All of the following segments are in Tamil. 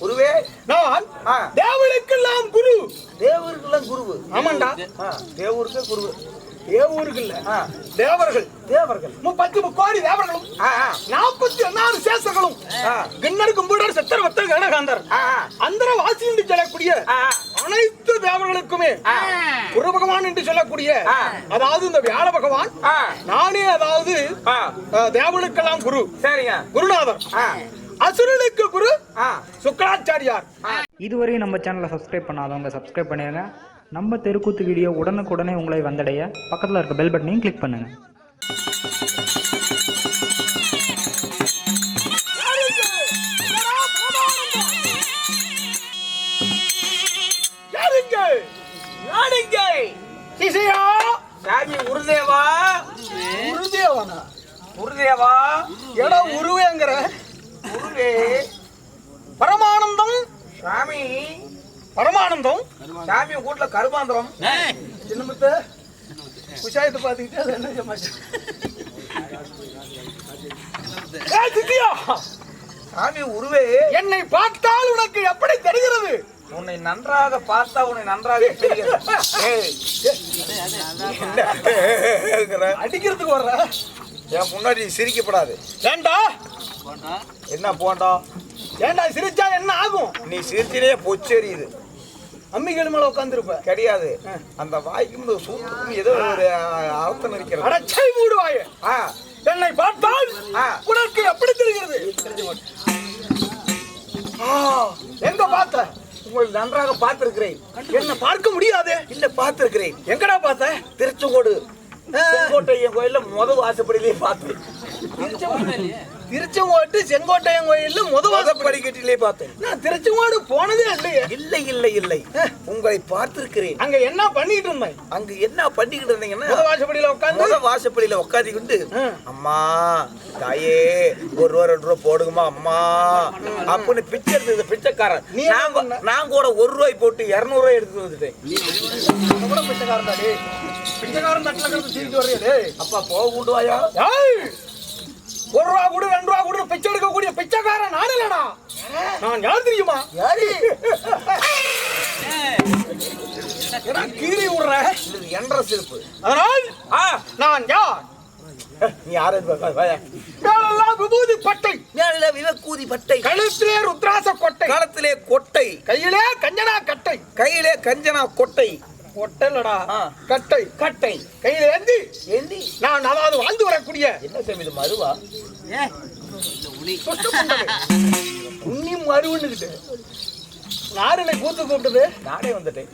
குருவே நான் தேவர்களுக்கெல்லாம் குரு. தேவர்களுக்கெல்லாம் குரு? ஆமாண்டா. தேவருக்கு குரு. தேவருக்கு இல்ல, தேவர்கள். தேவர்கள் 30 கோடி தேவர்களும் 46 சேஷர்களும் கிண்ணர் கும்புடர் சத்தர் வத்தர் கணகாந்தர் அந்தர வாசி என்று சொல்லக்கூடிய அனைத்து தேவர்களுக்குமே குரு பகவான் என்று சொல்லக்கூடிய அதாவது இந்த வியாழ பகவான் நானே அதாவது தேவர்களுக்கெல்லாம் குரு. சரிங்க. குருநாதர். அசுரனுக்கு குரு சுக்கராச்சாரியார். இதுவரை நம்ம சேனலை சப்ஸ்கிரைப் பண்ணாதவங்க சப்ஸ்கிரைப் பண்ணிடுங்க. நம்ம தெருக்கூத்து வீடியோ உடனுக்குடனே உங்களை வந்தடைய பக்கத்தில் இருக்க பெல் பட்டனையும் கிளிக் பண்ணுங்க. உருதேவா உருதேவனா? உருதேவா எடா உருவேங்கிற உருவே பரமானந்தம் சாமி. பரமானந்தம் சாமி வீட்டுல கருமாந்திரம் சின்னமத்த குஷாயத்தை பாத்துக்கிட்டு அது என்ன சாமி உருவே என்னை பார்த்தால் உனக்கு எப்படி தெரிகிறது? உன்னை நன்றாக பார்த்தா உன்னை நன்றாக தெரிகிறது. அடிக்கிறதுக்கு வர்ற என் முன்னாடி சிரிக்கப்படாது. ஏண்டா? என்ன போண்டா? ஏண்டா சிரிச்சா என்ன ஆகும்? நீ சிரிச்சிலே பொச்செறியுது. அம்மிகள் மேல உட்கார்ந்துருப்ப கிடையாது. அந்த வாய்க்கும் சூத்துக்கும் ஏதோ ஒரு அர்த்தம் இருக்கிறது. அடச்சை மூடுவாயே. என்னை பார்த்தால் உனக்கு எப்படி தெரிகிறது? எங்க பார்த்த? உங்களை நன்றாக பார்த்திருக்கிறேன். என்ன பார்க்க முடியாது? இல்ல பார்த்திருக்கிறேன். எங்கடா பார்த்த? திருச்செங்கோடு செங்கோட்டையன் கோயில்ல முதல் வாசப்படியிலே பார்த்தேன். திருச்செங்கோட்டு செங்கோட்டையன் கோயில்ல முதல் படிக்கட்டிலே பார்த்தேன். நான் திருச்செங்கோடு போனதே இல்லையே. இல்லை இல்லை இல்லை, உங்களை பார்த்திருக்கிறேன். அங்க என்ன பண்ணிட்டு இருந்தேன்? அங்க என்ன பண்ணிக்கிட்டு இருந்தீங்கன்னா முதல் வாசப்படியில உட்கார்ந்து முதல் வாசப்படியில உட்காந்துக்கிட்டு அம்மா தாயே ₹1 ₹2 போடுங்கம்மா அம்மா அப்படின்னு பிச்சை எடுத்து பிச்சைக்காரன். நான் கூட ₹1 போட்டு ₹200 எடுத்து வந்துட்டேன். பிச்சைக்காரன் தாடி. பிச்சைக்காரன் தட்டில கிடந்து தூக்கிட்டு வர்றியது. அப்பா போக கொண்டு வாயா. ₹1 கொடு ₹2 கொடு பிச்சை எடுக்கக்கூடிய பிச்சைக்காரன் நான் இல்லடா. நான் யார் தெரியுமா? யாரு? கீறி விடுற என்ற சிறப்பு. அதனால் நான் யார்? நீ யாரு? மேலெல்லாம் விபூதி பட்டை, மேல விவக்கூதி பட்டை, கழுத்திலே ருத்ராச கொட்டை, காலத்திலே கொட்டை, கையிலே கஞ்சனா கட்டை. கையிலே கஞ்சனா கொட்டை. கொட்டலடா, கட்டை. கட்டை கையில ஏந்தி ஏந்தி நான் அதாவது வாழ்ந்து வரக்கூடிய என்ன சாமி இது மருவா? உன்னி மருவுன்னுகிட்டு யாரு என்னை கூத்து கூப்பிட்டது? நானே வந்துட்டேன்.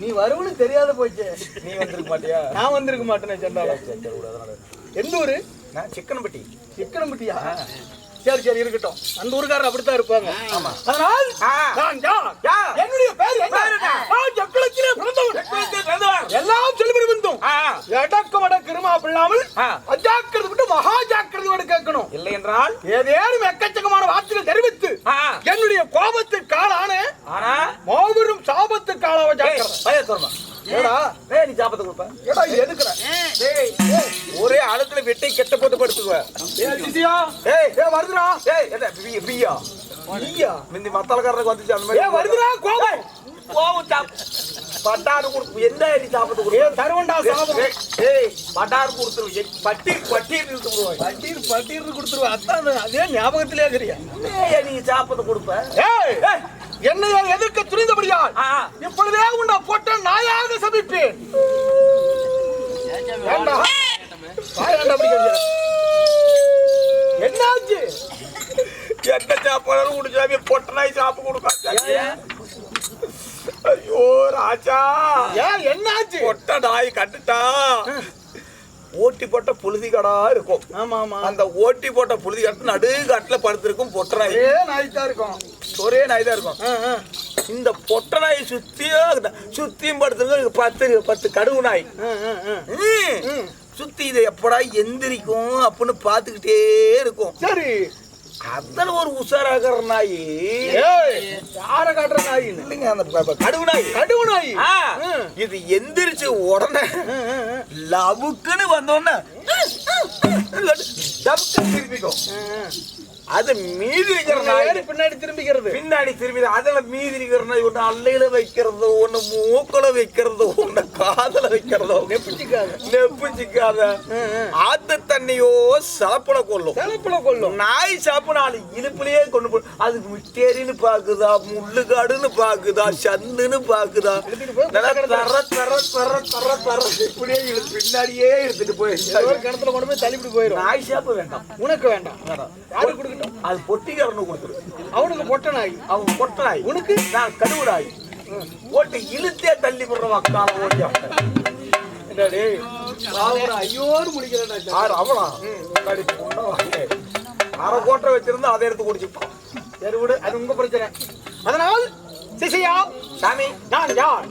நீ வருவன்னு தெரியாத போச்சு. நீ வந்திருக்க மாட்டியா? நான் வந்திருக்க மாட்டேனே. செண்டால எந்த ஊரு? நான் சிக்கனப்பட்டி. சிக்கனம்பட்டியா? சரி சரி இருக்கட்டும். அந்த ஊருக்காரர் அப்படித்தான் இருப்பாங்க. அதனால் நான் யார்? என்னுடைய பேர் என்ன? நான் ஜக்குளத்திலே பிறந்தவன். எல்லாம் செல்லுபடி வந்தும் எடக்கமட கிருமா பிள்ளாமல் அஜாக்கிரதை விட்டு மகா ஜாக்கிரதையோடு கேட்கணும். இல்லை என்றால் ஏதேனும் எக்கச்சக்கமான வார்த்தைகள் தெரிவித்து என்னுடைய கோபத்துக்கு ஆளான ஆனா மாபெரும் சாபத்துக்கு ஆளாவ ஜாக்கிரதை. பயத்தோமா ஏடா நீ சாபத்தை கொடுப்ப. ஏடா இது எதுக்குற? ஒரே அழுத்துல வெட்டை கெட்ட போட்டு படுத்துக்குவ. வருதுடா. பியா மிந்தி மத்தாலக்காரருக்கு வந்துச்சு அந்த மாதிரி வருதுடா. கோபம் கோபம் பட்டாரு கொடுத்து எந்த நீ சாபத்தை கொடுக்க தருவண்டா சாபம். பட்டாரு கொடுத்துருவேன். பட்டீர் பட்டீர் கொடுத்துருவேன். பட்டீர் பட்டீர் கொடுத்துருவேன். அதான் அதே ஞாபகத்திலே இருக்கிறியா? நீங்க சாபத்தை கொடுப்ப. என்னை எதிர்க்க துணிந்தபடியால் இப்பொழுதே உன்னை போட்ட நாயாக சபிப்பேன். என்னாச்சு? என்ன சாப்பாடு குடிச்சாமி பொட்ட நாய் சாப்பிட்டு கொடுக்க. ஐயோ ராஜா, என்னாச்சு? பொட்ட நாய் கட்டுட்டா ஓட்டி போட்ட புழுதி கடா இருக்கும். ஆமா ஆமா. அந்த ஓட்டி போட்ட புழுதி கட்டு நடு காட்டுல படுத்திருக்கும் பொட்ட நாய். நாய் தான் இருக்கும். ஒரே நாய் தான் இருக்கும். இந்த பொட்ட நாய் சுத்தியும் படுத்திருக்கு 10 கடுகு நாய். சுத்தி இதை எப்படா எந்திரிக்கும் அப்படின்னு பாத்துக்கிட்டே இருக்கும். சரி, அதுல ஒரு உஷாராகிற நாய். யார காட்டுற நாய் இல்லைங்க, அந்த கடுகு நாய். கடுகு நாய் இது எந்திரிச்சு உடனே லவுக்குன்னு வந்தோடனே திருப்பிக்கும். அது மீதி இருக்கிற நாய் பின்னாடி திரும்பிக்கிறது. பின்னாடி திரும்பி அதுல மீதி இருக்கிற நாய் ஒண்ணு அல்லையில வைக்கிறதோ, ஒண்ணு மூக்கல வைக்கிறதோ, ஒண்ணு காதல வைக்கிறதோ, நெப்புச்சிக்காத ஆத்து தண்ணியோ சலப்பட கொள்ளும். நாய் சாப்பிடாது இடுப்புலயே கொண்டு போ. அதுக்கு முட்டேரின்னு பாக்குதா, முள்ளுகாடுன்னு பாக்குதா, சந்துன்னு பாக்குதா, இப்படியே பின்னாடியே எடுத்துட்டு போய் கிணத்துல கொண்டு போய் தள்ளிட்டு போயிடும். நாய் சாப்பிட வேண்டாம், உனக்கு வேண்டாம். யாருக்கு கொடுக்கட்டும்? அது பொட்டிக்காரனு கொடுத்துரு. அவனுக்கு பொட்ட நாய், அவன் பொட்ட நாய், உனக்கு நான் கடுவு நாய். ஓட்டு இழுத்தே தள்ளி போடுற வக்கால ஓட்டி ஐயோடு முடிக்கிறேன். அவனா அரை கோட்டை வச்சிருந்தா அதை எடுத்து குடிச்சுப்பான். சரி விடு, அது உங்க பிரச்சனை. அதனால் சிசியா சாமி, நான் யார்?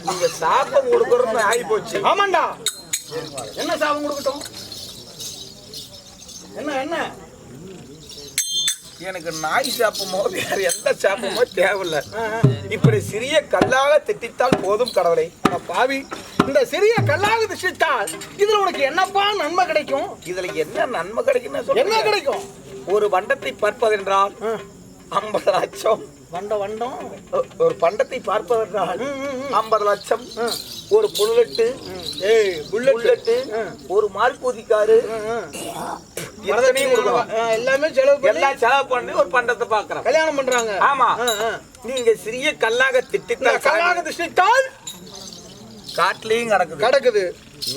நீங்க சாப்பம் கொடுக்கறன்னு ஆகி போச்சு. ஆமாண்டா. என்ன சாபம் கொடுக்கட்டும்? என்ன என்ன? எனக்கு நாய் சாப்பமோ வேற எந்த சாப்பமோ தேவையில்லை. இப்படி சிறிய கல்லாக திட்டித்தால் போதும் கடவுளை. பாவி, இந்த சிறிய கல்லாக திட்டித்தால் இதுல உனக்கு என்னப்பா நன்மை கிடைக்கும்? இதுல என்ன நன்மை கிடைக்கும்? என்ன கிடைக்கும்? ஒரு வண்டத்தை பார்ப்பதென்றால் 50 லட்சம். வண்டம் ஒரு பண்டத்தை பார்ப்பதென்றால் 50 லட்சம். ஒரு புல்லட்டு, ஒரு மார்பூதிக்காரு, எல்லாமே செலவு பண்ணி ஒரு பண்டத்தை பாக்குறேன், கல்யாணம் பண்றாங்க. ஆமா. நீங்க சிறிய கல்லாக திட்டித்தால் காட்டுலயும் கிடக்குது,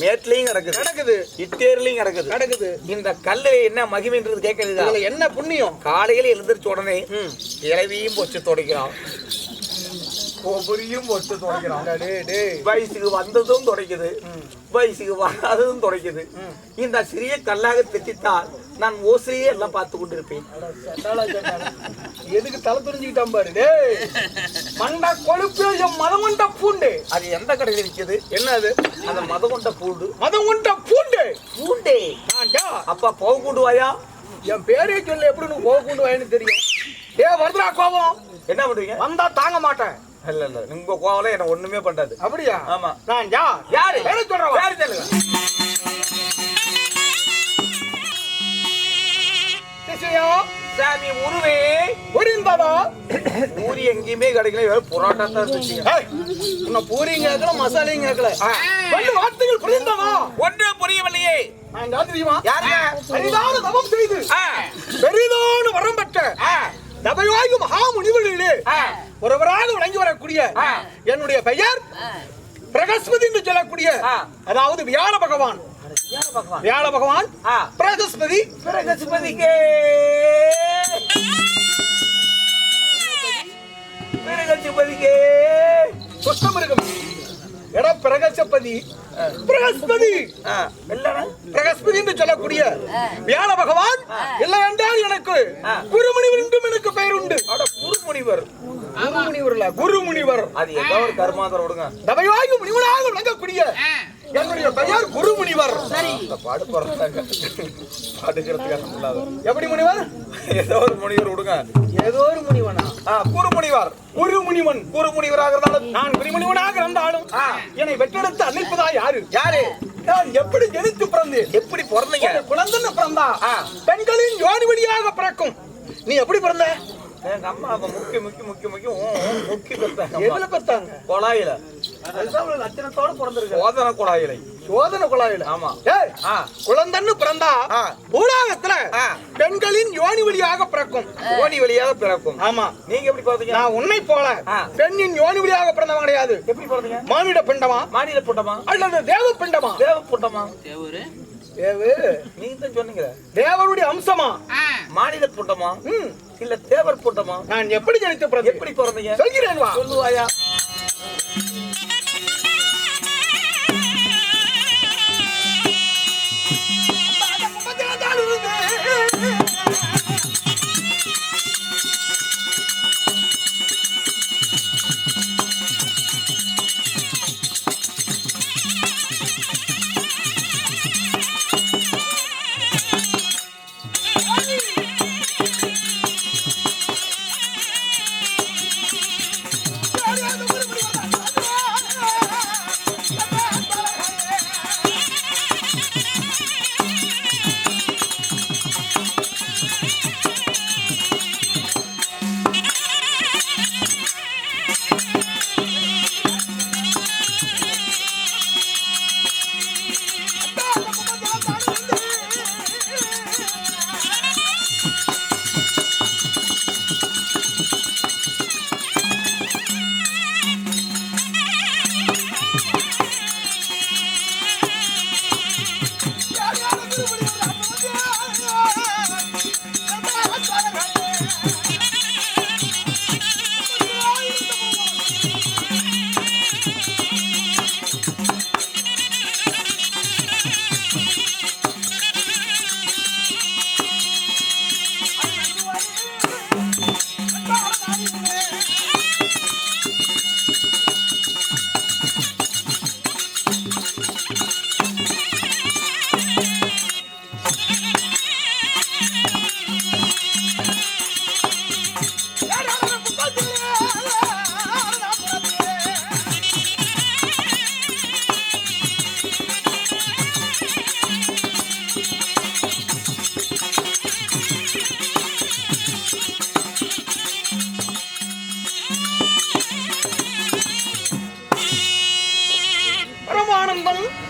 மேட்லயும் கிடக்குது, இட்டேர்லயும் கிடக்குது. இந்த கல்லு என்ன மகிமைன்றது கேட்கறது. என்ன புண்ணியம்? காலையில எழுந்திரிச்ச உடனே இளவியும் பொச்சு துடைக்கிறான், கொபரியும் பொச்சு துடைக்கிறான். வயசுக்கு வந்ததும் துடைக்குது, வயசுக்கு வராததும் துடைக்குது. இந்த சிறிய கல்லாக திட்டித்தால் நான் ஓசையே எல்லாம் பார்த்து கொண்டு இருப்பேன். எதுக்கு தலை துறிஞ்சுக்கிட்டான் பாரு. மண்டா கொழுப்பு மதங்கொண்ட பூண்டு. அது எந்த கடையில் இருக்குது? என்ன அது? அந்த மதங்கொண்ட பூண்டு. மதங்கொண்ட பூண்டு பூண்டே அப்பா போக கூண்டு வாயா. என் பேரே சொல்ல எப்படி நீ போக கூண்டு வாயின்னு தெரியும். வருதுடா கோபம். என்ன பண்ணுவீங்க? வந்தா தாங்க மாட்டேன். இல்ல உங்க கோவல என்ன ஒண்ணுமே பண்ணாது. அப்படியா? ஆமா. நான் யாரு பேரை சொல்றேன். யாரு சொல்லுங்க. சாமி உருவே புரிந்ததா? பூரி எங்கேயுமே கிடைக்கல, புரோட்டா தான் உன்னை பூரியும் கேட்கல, மசாலையும் கேட்கல. வார்த்தைகள் புரிந்ததா? ஒன்று புரியவில்லையே. நான் யார் தெரியுமா? அரிதான தவம் செய்து பெரிதான வரம் பெற்ற தபைவாயு மகாமுனிவர்களிலே ஒருவராக விளங்கி வரக்கூடிய என்னுடைய பெயர் பிரகஸ்பதி என்று சொல்லக்கூடிய, அதாவது வியாழ பகவான். வியாழ பகவான் பிரகஸ்பதி. பிரகஸ்பதிக்கே சொத்தம் இருக்கும். பிரகஸ்பதி பிரகஸ்பதி பிரகஸ்பதி என்று சொல்லக்கூடிய வியாழ பகவான் இல்லை என்றால் எனக்கு குருமுனிவர் என்றும் எனக்கு பெயர் உண்டு. குருமுனிவர் குருமுனிவர் அது ஏதோ ஒரு கர்மாந்தரம் விடுங்க. தபைவாயு முனிவராக விளங்கக்கூடிய என்னுடைய பெயர் குருமுனிவர். பாடு பிறந்தாங்க பாடுகிறதுக்காக எப்படி முனிவர்? ஏதோ ஒரு முனிவர் விடுங்க. ஏதோ ஒரு முனிவனா? குருமுனிவர். குருமுனிவன். குருமுனிவராக இருந்தாலும் நான் குருமுனிவனாக இருந்தாலும் என்னை பெற்றெடுத்து அன்னைப்பதா யாரு? நான் எப்படி ஜனித்து பிறந்தேன்? எப்படி பிறந்தீங்க? குழந்தைன்னு பிறந்தா பெண்களின் யோனி வழியாக பிறக்கும். நீ எப்படி பிறந்த? எங்க அம்மா முக்கி எதுல பெத்தாங்க? குழாயில. லட்சணத்தோட பிறந்திருக்கு. சோதனை குழாயில. சோதனை குழாயில. ஆமா. குழந்தைன்னு பிறந்தா பூலோகத்துல பெண்களின் யோனி வழியாக பிறக்கும். யோனி வழியாக பிறக்கும். ஆமா. நீங்க எப்படி பிறந்தீங்க? நான் உன்னை போல பெண்ணின் யோனி வழியாக பிறந்தவன் கிடையாது. எப்படி பிறந்தீங்க? மானிட பிண்டமா? மானிட பிண்டமா அல்லது தேவ பிண்டமா? தேவ பிண்டமா? தேவு நீங்க தான் சொன்னீங்க. தேவருடைய அம்சமா? மானிட புண்டமா இல்ல தேவர் புண்டமா? நான் எப்படி ஜனித்து பிறந்தேன்? எப்படி பிறந்தீங்க? சொல்கிறேன் வா. சொல்லுவாயா?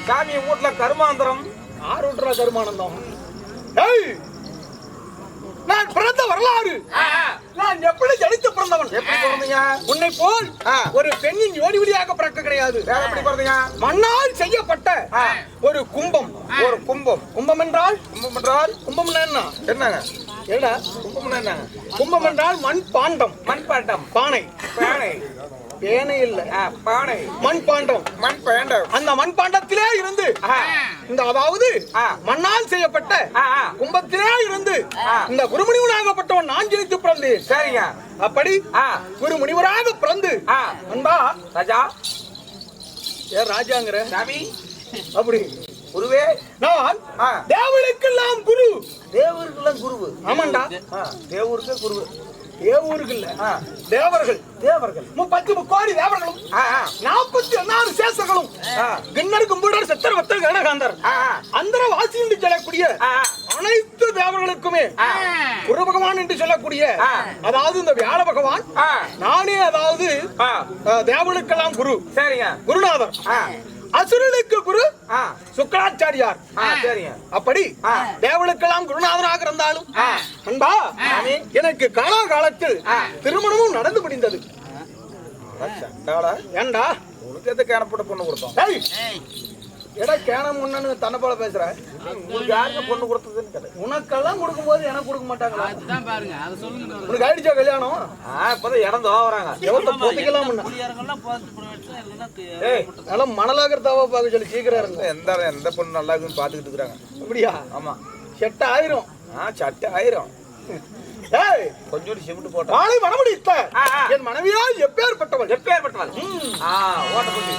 சாமி வீட்டுல கருமாந்திரம். ஆறு விட்டுறா கருமானந்தம். ஏய், நான் பிறந்த வரலாறு, நான் எப்படி ஜனித்து பிறந்தவன். எப்படி பிறந்தீங்க? உன்னை போல் ஒரு பெண்ணின் யோனி வழியாக பிறக்க கிடையாது. வேற எப்படி பிறந்தீங்க? மண்ணால் செய்யப்பட்ட ஒரு கும்பம். ஒரு கும்பம். கும்பம் என்றால் கும்பம் என்ன? என்னங்க ஏடா கும்பம் என்னங்க? கும்பம் என்றால் மண் பாண்டம். மண் பாண்டம். பானை. பானை. பேனை இல்ல, பானை. மண் பாண்டம். மண் பாண்டம். அந்த மண் பாண்டத்திலே இருந்து இந்த அதாவது மண்ணால் செய்யப்பட்ட கும்பத்திலே இருந்து இந்த குருமுனிவனாகப்பட்டவன் நான் ஜெயித்து பிறந்தேன். சரிங்க. அப்படி குருமுனிவராக பிறந்து அன்பா ராஜா. ஏ ராஜாங்கிற சாமி அப்படி குருவே, நான் தேவர்களுக்கெல்லாம் குரு. தேவருக்கெல்லாம் குருவு? ஆமாண்டா, தேவருக்கு குருவு. தேவருக்கு இல்ல, தேவர்கள். தேவர்கள் 30 கோடி தேவர்களும் 44 சேசர்களும் கிண்ணர் கும்புடர் சித்தர் வத்தர் கணகாந்தர் அந்தர வாசி என்று சொல்லக்கூடிய அனைத்து தேவர்களுக்குமே குரு பகவான் என்று சொல்லக்கூடிய அதாவது இந்த வியாழ பகவான் நானே அதாவது தேவர்களுக்கெல்லாம் குரு. சரிங்க. குருநாதர். அசுரனுக்கு குரு சுக்கராச்சாரியார். சரிங்க. அப்படி தேவளுக்கெல்லாம் குருநாதராக இருந்தாலும் அன்பா எனக்கு காலாகாலத்தில் திருமணமும் நடந்து முடிந்தது. ஏண்டா உனக்கு எந்த கேனப்பட்ட பொண்ணு கொடுத்தோம்? எடா கேனம் முன்னு தன்னை போல பேசுற. உங்களுக்கு யாருக்கு பொண்ணு கொடுத்ததுன்னு கேட்டேன். உனக்கெல்லாம் கொடுக்கும் போது எனக்கு கொடுக்க மாட்டாங்களா? உனக்கு ஆயிடுச்சா கல்யாணம்? இப்பதான் இறந்து வராங்க. எவ்வளவு பொத்திக்கலாம் நல்லா மணலாகிறதாவா பார்க்க சொல்லி சீக்கிரம் இருங்க. எந்த பொண்ணு நல்லா இருக்குன்னு பாத்துக்கிட்டு இருக்கிறாங்க. அப்படியா? ஆமா. செட்ட ஆயிரும். சட்டை ஆயிரும். கொஞ்சோடு சிமெண்ட் போட்ட மாலை மனமுடித்த என் மனைவியால் எப்பேற்பட்டவள். எப்பேற்பட்டவள்? ஓட்ட போட்டு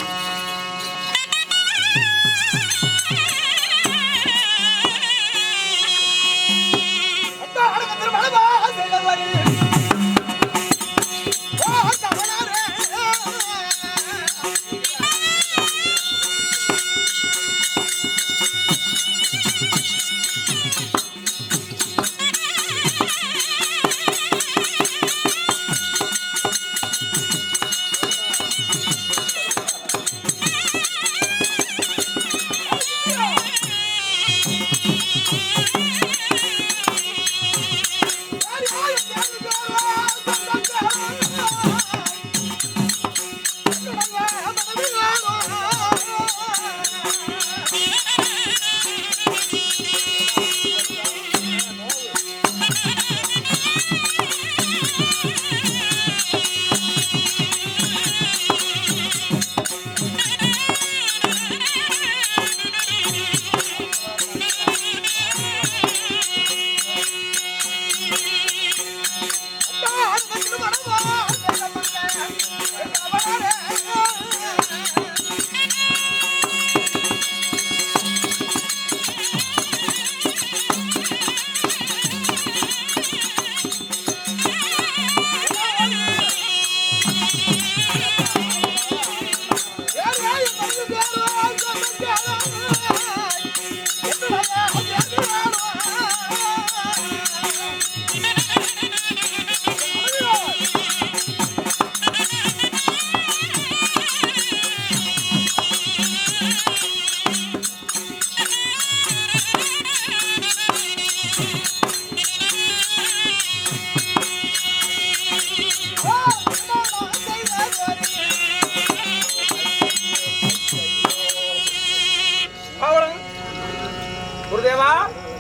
குருதேவா.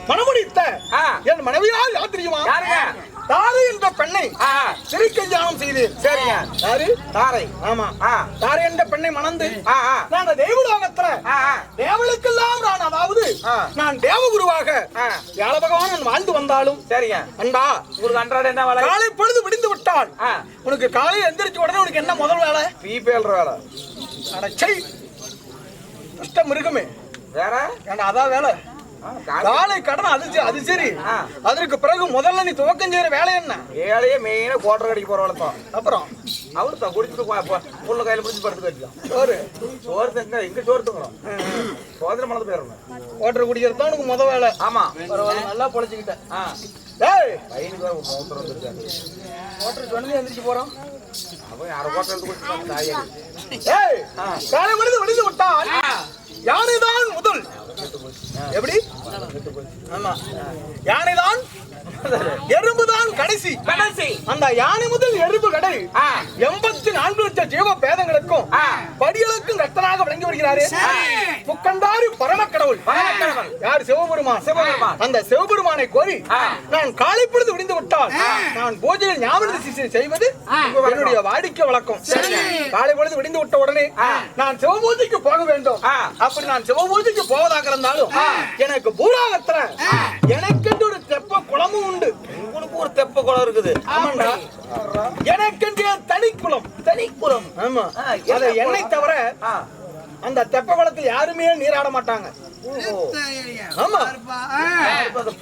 மனமுடித்த என் மனைவியால் யார் தெரியுமா? தாரை என்ற பெண்ணை திருக்கல்யாணம் செய்தேன். சரிங்க. யாரு? தாரை. ஆமா. தாரை என்ற பெண்ணை மணந்து நாங்க தேவலோகத்துல தேவளுக்கெல்லாம் நான் அதாவது நான் தேவகுருவாக வியாழ பகவான் வாழ்ந்து வந்தாலும் சரிங்க அன்பா உங்களுக்கு அன்றாட என்ன வேலை? காலை பொழுது விடிந்து விட்டால் உனக்கு காலை எந்திரிச்ச உடனே உனக்கு என்ன முதல் வேலை? பீப்பேல்ற வேலை. அடச்சை கஷ்டம் இருக்குமே. வேற அதான் வேலை. காலை கடன் அது சரி. அதற்கு பிறகு முதல்ல நீ துவக்கம் செய்யற வேலை என்ன? வேலையே மெயினா கோட்டர் கடைக்கு போற வளர்த்தோம். அப்புறம் அவரு தான் குடிச்சுட்டு புள்ள கையில பிடிச்சி படுத்து வச்சுக்கலாம். சோறு தங்க எங்க சோறு தங்குறோம். சோதனை மனது போயிடணும். கோட்டர் குடிக்கிறது தான் உனக்கு முத வேலை. ஆமா. பரவாயில்ல, நல்லா பொழைச்சுக்கிட்டேன். ஏய் பையனுக்கு ஒரு மோட்டர் வந்துருக்காரு. மோட்டர் சொன்னது எந்திரிச்சு போறோம். அவன் அரை கோட்டை எடுத்து கொடுத்துருக்காங்க தாயே. ஏய் காலை மனித வடிந்து விட்டால் யானைதான் முதல். எப்படி? ஆமா, யானைதான் எறும்புதான் கடைசி. அந்த யானை முதல் எறும்பு கடை 84 லட்சம் ஜீவ பேதங்களுக்கும் படிகளுக்கும் ரத்தனாக விளங்கி வருகிறாரே முக்கண்டாரி பரமக்கடவுள். யார்? சிவபெருமான். அந்த சிவபெருமானை கோரி நான் காலை பொழுது விடிந்து விட்டால் நான் பூஜையில் ஞாபக செய்வது என்னுடைய வாடிக்கை வழக்கம். காலை பொழுது விடிந்து விட்ட உடனே நான் சிவபூஜைக்கு போக வேண்டும். அப்படி நான் சிவபூஜைக்கு போவதாக இருந்தாலும் எனக்கு பூராகத்துல எனக்கென்று ஒரு தெப்ப குளமும் உண்டு. உங்களுக்கு ஒரு தெப்ப குளம் இருக்குது. ஆமாண்டா, எனக்கென்று தனிக்குளம். ஆமா, அது என்னை தவிர அந்த தெப்ப குளத்தில் யாருமே நீராட மாட்டாங்க. ஆமா,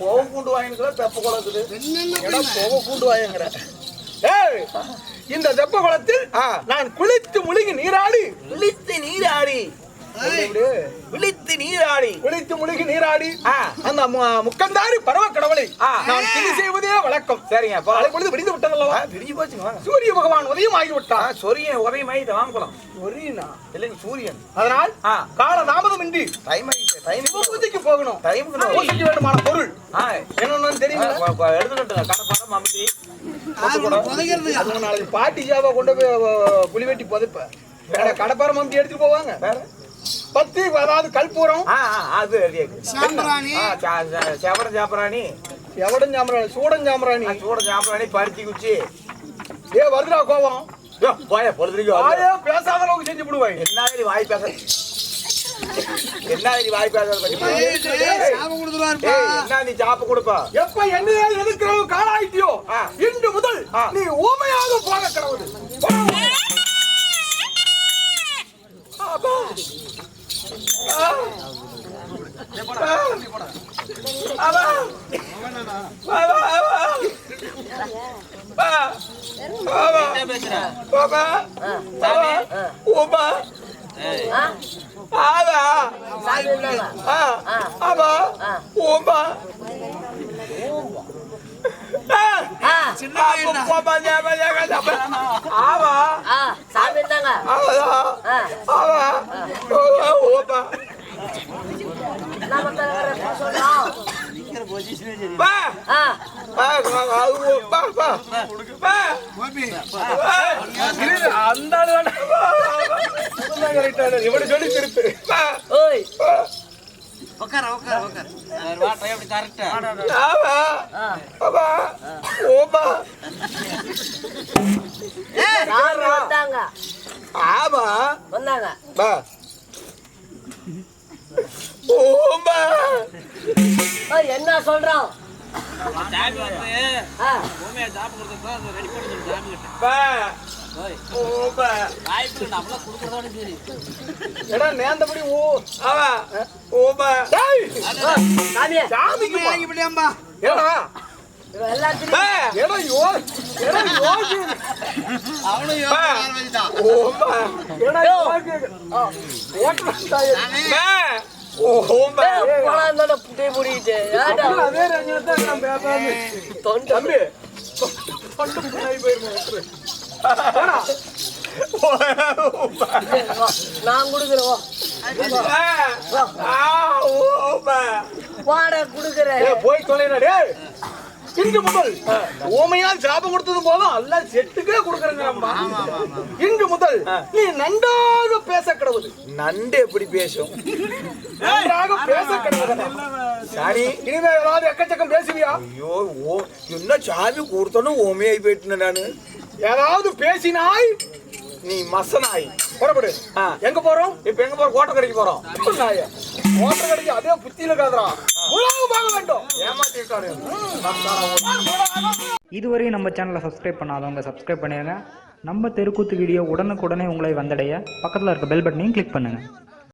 போக கூண்டு வாங்கிக்கிற தெப்ப குளம் இருக்குது. போக கூண்டு வாங்கிக்கிற இந்த தெப்ப குளத்தில் நான் குளித்து முழுகி நீராடி குளித்து முழுகி நீராடி அந்த முக்கந்தாரி பரவ கடவுளை நான் திதி செய்வதே வழக்கம். சரிங்க, பொழுது விடிந்து விட்டதல்லவா? விடிஞ்சு போச்சுங்க. சூரிய பகவான் உதயம் ஆகிவிட்டான். சூரியன் உதயம் ஆகிட்டு வாங்கலாம். இல்லைங்க சூரியன். அதனால் கால தாமதமின்றி டைம் பூஜைக்கு போகணும். பூஜைக்கு வேண்டுமான பொருள் என்னன்னு தெரியுமா? எடுத்துக்கிட்டு கடை படம் அமைச்சு நாளைக்கு பாட்டி ஜாவா கொண்டு போய் புலி வெட்டி புதைப்ப கடப்பாரம் அமுத்தி எடுத்துட்டு போவாங்க. பத்தி அதாவது கல்பூரம், அது செவடன் சாம்பிராணி, சூடன் சாம்பிராணி, பருத்தி குச்சி. வருதுடா கோவம். பேசாத அளவுக்கு செஞ்சு விடுவாங்க. என்ன வாய் பேச நீ சாப்ப கொடுப்பா. எப்ப என்ன எதுக்குற காலாயிட்டியோ இன்று முதல் நீ ஊமையாக போக கடவுள். இவனை சொல்லி திருப்பு. என்ன சொல்றான்? நேர்ந்தபடி நான் குடுக்கிறோம் போய் தொலைடா. இன்று முதல் ஊமையால் சாபம் கொடுத்தது போதும் அல்ல செட்டுக்கே கொடுக்கறேங்க. இன்று முதல் நீ நன்றாக பேச கடவுள். நண்டு எப்படி பேசும்? நன்றாக பேச கடவுள். சரி, இனிமே ஏதாவது எக்கச்சக்கம் பேசுவியா? ஐயோ, என்ன சாவி கொடுத்தனும் ஓமையாய் போயிட்டு நானு. ஏதாவது பேசினாய் நீ மசனாய். புறப்படு. எங்க போறோம்? இப்ப எங்க போறோம்? கோட்டை கடைக்கு போறோம். கோட்டை கடைக்கு அதே புத்தியில காதுறான். உலகம் பார்க்க வேண்டும். ஏமாத்திருக்காரு. இதுவரை நம்ம சேனலை சப்ஸ்கிரைப் பண்ணாதவங்க சப்ஸ்கிரைப் பண்ணிடுங்க. நம்ம தெருக்கூத்து வீடியோ உடனுக்குடனே உங்களை வந்தடைய பக்கத்தில் இருக்க பெல் பட்டனையும் கிளிக் பண்ணுங்கள்.